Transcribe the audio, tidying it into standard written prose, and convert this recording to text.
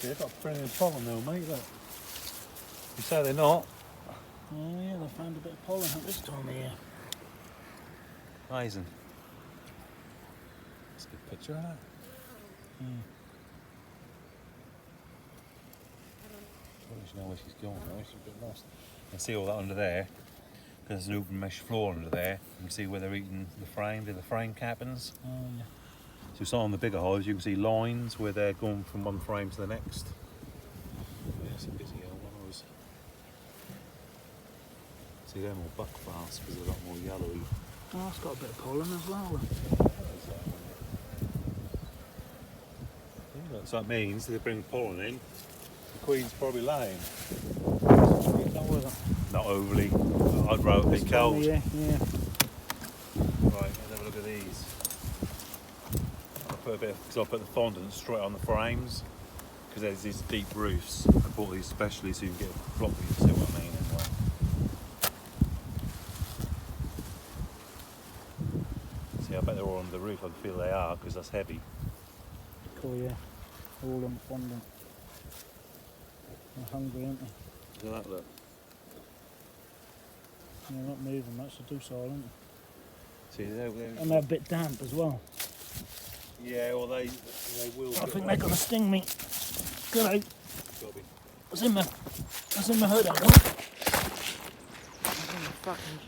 They've got plenty of pollen though, mate, look. You say they're not? Oh yeah, they found a bit of pollen at this time of year. Amazing. That's a good picture, isn't it? I don't know where she's gone though, she's a bit lost. You can see all that under there, because there's an open mesh floor under there. You can see where they're eating the frame, the frame cabins. Oh yeah. So it's on the bigger hives, you can see lines where they're going from one frame to the next. Yeah, it's a busy old one. See, they're more buck fast because they're a lot more yellowy. Oh, it's got a bit of pollen as well. So that means they bring pollen in, the queen's probably laying. Not overly. I'd rather be cold. Yeah. Right, let's have a look at these. I'll put because I'll put the fondant straight on the frames because there's these deep roofs. I bought these especially so you can get a flock view, you see what I mean anyway. See, I bet they're all on the roof. I can feel they are because that's heavy. Cool, yeah. All on fondant. They're hungry, aren't they? Look at that, look. They're not moving much, they're docile, aren't See, they're they? And they're a bit damp as well. yeah, well they will. I think they're gonna sting me. Good out. Got me. That's in my hood, that one. That's in the fucking